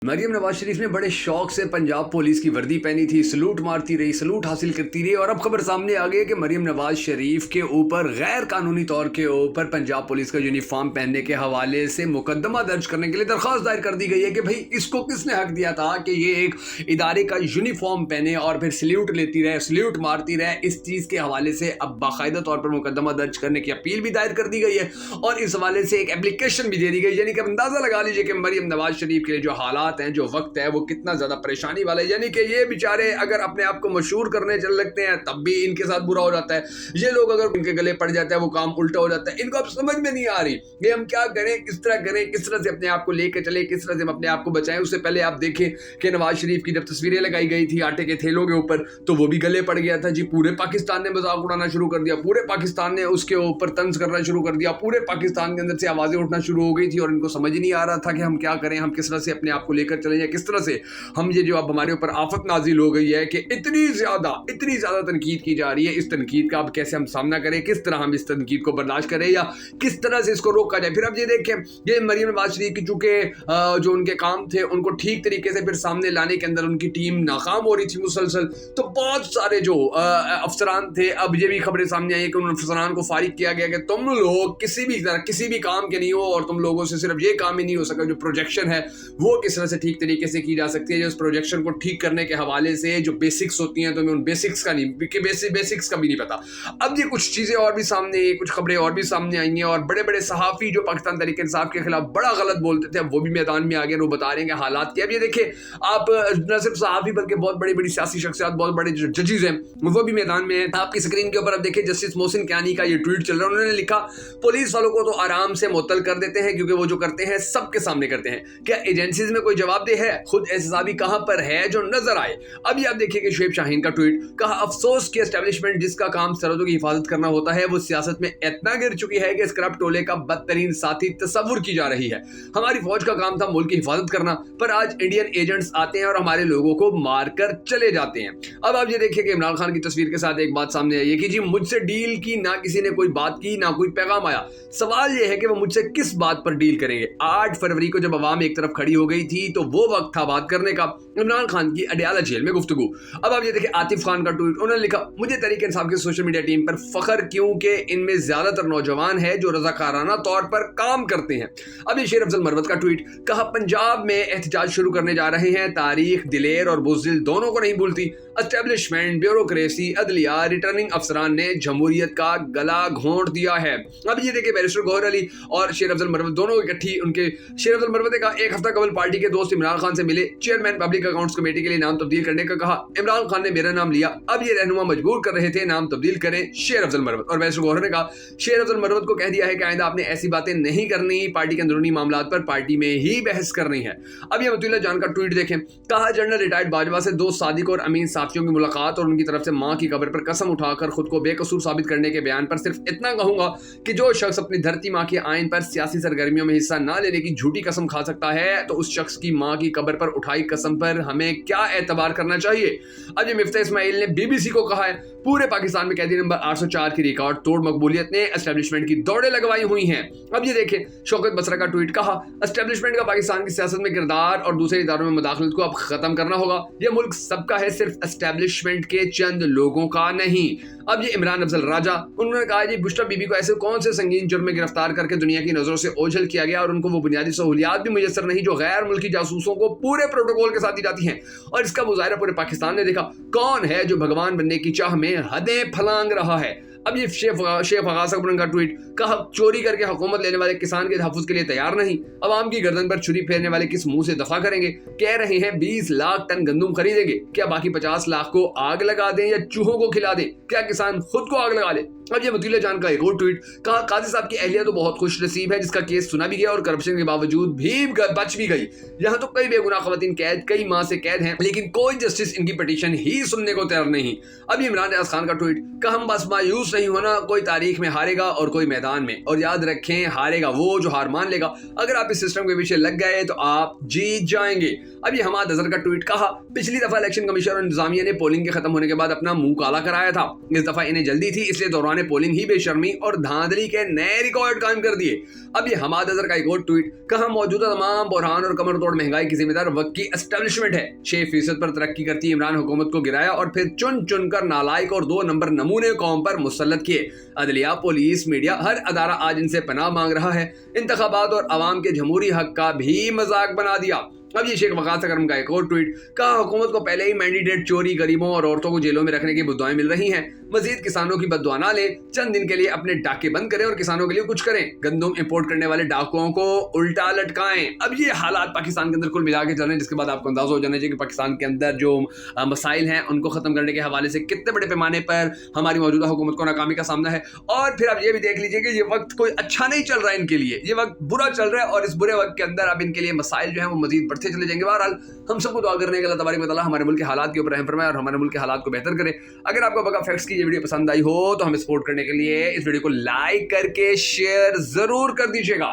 मरियम नवाज शरीफ ने बड़े शौक से पंजाब पुलिस की वर्दी पहनी थी, सलूट मारती रही, सलूट हासिल करती रही और अब खबर सामने आ गई है कि मरियम नवाज शरीफ के ऊपर गैर कानूनी तौर के ऊपर पंजाब पुलिस का यूनिफॉर्म पहनने के हवाले से मुकदमा दर्ज करने के लिए दरख्वास्त दायर कर दी गई है कि भाई इसको किसने हक दिया था कि ये एक इदारे का यूनिफॉर्म पहने और फिर सल्यूट लेती रहे, सल्यूट मारती रहे। इस चीज़ के हवाले से अब बाकायदा तौर पर मुकदमा दर्ज करने की अपील भी दायर कर दी गई है और इस हवाले से एक एप्लीकेशन भी दे दी गई। यानी कि अंदाज़ा लगा लीजिए कि मरियम नवाज शरीफ के लिए जो हालात हैं, जो वक्त है, वो कितना ज्यादा परेशानी वाला है। यानी कि ये बेचारे अगर अपने आप को मशहूर करने चल लगते हैं तब भी इनके साथ बुरा हो जाता है। ये लोग अगर इनके गले पड़ जाता है वो काम उल्टा हो जाता है। इनको अब समझ में नहीं आ रही कि हम क्या करें, किस तरह से अपने आप को लेकर चले, किस तरह से हम अपने आप को बचाएं। उससे पहले आप देखें कि नवाज शरीफ की जब तस्वीरें लगाई गई थी आटे के थैलों के ऊपर तो वो भी गले पड़ गया था जी। पूरे पाकिस्तान ने मजाक उड़ाना शुरू कर दिया, पूरे पाकिस्तान ने उसके ऊपर तंज करना शुरू कर दिया, पूरे पाकिस्तान के अंदर से आवाजें उठना शुरू हो गई थी और इनको समझ नहीं आ रहा था कि हम क्या करें, हम किस तरह से अपने आप को लेकर चले, या किस तरह से हम ये जो अब हमारे ऊपर आफत नाजिल हो गई है कि इतनी ज्यादा तनकीद की जा रही है, इस तनकीद का अब कैसे हम सामना करें, किस तरह हम इस तनकीद को बर्दाश्त करें या किस तरह से इसको रोका जाए। फिर अब ये देखें, ये मरियम नवाज शरीफ की चूंकि जो उनके काम थे उनको ठीक तरीके से फिर सामने लाने के अंदर उनकी टीम नाकाम हो रही थी मुसलसल, तो बहुत सारे जो अफसरान थे, अब ये भी खबरें सामने आई कि उन अफसरान को फारिग किया गया कि तुम लोग किसी भी काम के नहीं हो और तुम लोगों से सिर्फ ये काम ही नहीं हो सका, जो प्रोजेक्शन है वो किस तरह से ठीक तरीके से की जा सकती है। जो उस प्रोजेक्शन को ठीक करने के हवाले से जो बेसिक्स होती हैं, तो मैं उन बेसिक्स का नहीं कि बेसिक्स का भी नहीं पता। अब ये कुछ चीजें और भी सामने, कुछ खबरें और भी सामने आई हैं और बड़े बड़े सहाफी जो पाकिस्तान तहरीक इंसाफ के खिलाफ बड़ा गलत बोलते थे वो भी मैदान में आ गए, वो बता रहे हैं कि हालात क्या। अब ये देखिए, आप न सिर्फ सहाफी बल्कि बहुत बड़ी बड़ी सियासी शख्सियत, बहुत बड़े जो जजेस हैं वो भी मैदान में हैं। आपकी स्क्रीन के ऊपर अब देखिए जस्टिस मोहसिन कियानी का ये ट्वीट चल रहा है। उन्होंने लिखा, पुलिस वालों को तो आराम से मुअत्तल कर देते हैं क्योंकि वो जो करते हैं सबके सामने करते हैं। क्या एजेंसीज में कोई जवाबदेह है? खुद एहतसाबी कहां पर है जो नजर आए? अभी आप देखिए कि शुएब शाहीन का ट्वीट, कहा अफसोस की एस्टेब्लिशमेंट जिसका काम सरहदों की हिफाजत करना होता है वो सियासत में इतना गिर चुकी है कि स्क्रब टोले का बदतरीन साथी तस्वुर की जा रही है। हमारी फौज का काम था मुल्क की हिफाजत करना, पर आज इंडियन एजेंट्स आते हैं और हमारे लोगों को मारकर चले जाते हैं। अब आप ये देखिए कि इमरान खान की तस्वीर के साथ एक बात सामने आई है कि जी मुझसे डील की, ना किसी ने कोई बात की, ना कोई पैगाम आया। सवाल यह है कि वो मुझसे किस बात पर डील करेंगे। 8 फरवरी को जब अवाम एक तरफ खड़ी हो गई थी तो वो वक्त था बात करने का। इमरान खान की अडयाला जेल में गुफ्तगू। अब आप ये देखिए आतिफ खान का ट्वीट, उन्होंने लिखा, मुझे तहरीक इंसाफ की सोशल मीडिया टीम पर फख्र क्योंकि इनमें ज्यादातर नौजवान है जो रजाकाराना तौर पर काम करते हैं। अब ये शेर अफजल मरवत का ट्वीट, कहा पंजाब में एहतजाज शुरू करने जा रहे हैं, तारीख दिलेर और बुज़दिल दोनों को नहीं भूलती। एस्टेब्लिशमेंट, ब्यूरोक्रेसी, अदलिया, रिटर्निंग अफसरान ने जमहूरियत का गला घोंट दिया है। अब ये देखिए बैरिस्टर गौहर अली और शेर अफजल मरवत दोनों इकट्ठी, उनके शेर अफजल मरवत का एक हफ्ता कबल पार्टी के दोस्त इमरान खान से मिले, चेयरमैन पब्लिक अकाउंट्स कमेटी के लिए नाम तब्दील करने का कहा। इमरान खान ने मेरा नाम लिया, अब ये रहनुमा मजबूर कर रहे थे नाम तब्दील करें शेर अफजल मरवत। और बैरिस्टर गौहर ने कहा, शेर अफजल मरवत को कह दिया है कि आइंदा आपने ऐसी बातें नहीं करनी, पार्टी के अंदरूनी मामलात पर पार्टी में ही बहस करनी है। अब ये मतुल्ला जान का ट्वीट देखें, कहा जनरल रिटायर्ड बाजवा से दोस्त सादिक और अमीन साफियों की मुलाकात और उनकी तरफ से मां की कब्र पर कसम उठाकर खुद को बेकसूर साबित करने के बयान पर सिर्फ इतना कहूंगा कि जो शख्स अपनी धरती मां के आइन पर सियासी सरगर्मियों में हिस्सा न लेने की झूठी कसम खा सकता है तो उस शख्स की मां की कब्र पर उठाई कसम पर हमें क्या एतबार करना चाहिए। अब ये मिफ्ता इस्माइल ने बीबीसी को कहा है, पूरे पाकिस्तान में कैदी नंबर 804 की रिकॉर्ड तोड़ मकबूलियत ने एस्टेब्लिशमेंट की दौड़ें लगवाई हुई हैं। अब ये देखें शौकत बसरा का ट्वीट, कहा एस्टेब्लिशमेंट का पाकिस्तान की सियासत में किरदार और दूसरे इदारों में मुदाखलत को अब खत्म करना होगा। यह मुल्क सबका है, सिर्फ एस्टेब्लिशमेंट के चंद लोगों का नहीं। अब ये इमरान अफजल राजा, उन्होंने कहा जी बुशरा बीबी को ऐसे कौन से संगीन जुर्म में गिरफ्तार करके दुनिया की नजरों से ओझल किया गया और उनको वो बुनियादी सहूलियात भी मुयसर नहीं जो गैर मुल्की जासूसों को पूरे प्रोटोकॉल के साथ दी जाती हैं। और इसका मुजाहिरा पूरे पाकिस्तान ने देखा। कौन है जो भगवान बनने की चाह में हदें फलांग रहा है। अब ये शेख फगास अकबर का ट्वीट, कहा चोरी करके हुकूमत लेने वाले किसान के तहफ्फुज़ के लिए तैयार नहीं। अवाम की गर्दन पर छुरी फेरने वाले किस मुंह से दफा करेंगे। कह रहे हैं 20 लाख टन गंदुम खरीदेंगे, क्या बाकी 50 लाख को आग लगा दें या चूहों को खिला दें? क्या किसान खुद को आग लगा ले? अब ये मतुल्ला जान का एक और ट्वीट, कहा काजी साहब की अहलिया तो बहुत खुश नसीब है जिसका केस सुना भी गया और करप्शन के बावजूद भी बच भी गई। यहाँ तो कई बेगुनाह खवातीन कैद, कई माह से कैद हैं, लेकिन कोई जस्टिस इनकी पिटीशन ही सुनने को तैयार नहीं। अब इमरान रियाज खान का ट्वीट, कहा हम बस मायूस नहीं होना, कोई तारीख में हारेगा और कोई मैदान में, और याद रखें हारेगा वो जो हार मान लेगा। अगर आप इस सिस्टम के पीछे लग गए तो आप जीत जाएंगे। अब ये हमाद अजहर का ट्वीट, कहा पिछली दफा इलेक्शन कमीशन और इंतजामिया ने पोलिंग के खत्म होने के बाद अपना मुंह काला कराया था, इस दफा इन्हें जल्दी थी इसलिए दौरान ने पोलिंग ही बेशर्मी और धांधली के नए रिकॉर्ड कायम कर दिए। अब ये हमाद अजहर का एक और ट्वीट, कहा मौजूदा तमाम बुरहान और कमर तोड़ महंगाई की जिम्मेदार वक्त की एस्टेब्लिशमेंट है। 6% पर तरक्की करती इमरान हुकूमत को गिराया और फिर चुन चुन कर नालायक और 2 नंबर नमूने कौम पर मुसल्लत किए। अदलिया, पुलिस, मीडिया, हर अदारा आज इनसे पनाह मांग रहा है। इंतखाबात और अवाम के जमहूरी हक का भी मजाक बना दिया। अब ये शेख वकास अकरम का एक और ट्वीट, कहा हुकूमत को पहले ही मैंडेटेड चोरी, गरीबों और औरतों को जेलों में रखने की बद्दुआएं मिल रही हैं। मजीद किसानों की बद्दुआ ना लें, चंद दिन के लिए अपने डाके बंद करें और किसानों के लिए कुछ करें। गंदम इंपोर्ट करने वाले डाकुओं को उल्टा लटकाएं। अब ये हालात पाकिस्तान के अंदर कुल मिला के चल रहे हैं, जिसके बाद आपको अंदाजा हो जाना चाहिए कि पाकिस्तान के अंदर जो मसाइल हैं उनको खत्म करने के हवाले से कितने बड़े पैमाने पर हमारी मौजूदा हुकूमत को नाकामी का सामना है। और फिर आप ये भी देख लीजिए कि ये वक्त कोई अच्छा नहीं चल रहा है इनके लिए, ये वक्त बुरा चल रहा है और इस बुरे वक्त के अंदर अब इनके लिए मसाइल जो है वो मजीद बढ़ते चले जाएंगे। बहरहाल हम सबको दुआ करने के अल्लाह तबारक व तआला हमारे मुल्क के हालात के ऊपर रहम फरमाए और हमारे मुल्क के हालात को बेहतर करे। अगर आपको बगा फैक्ट्स की ये वीडियो पसंद आई हो तो हमें सपोर्ट करने के लिए इस वीडियो को लाइक करके शेयर जरूर कर दीजिएगा।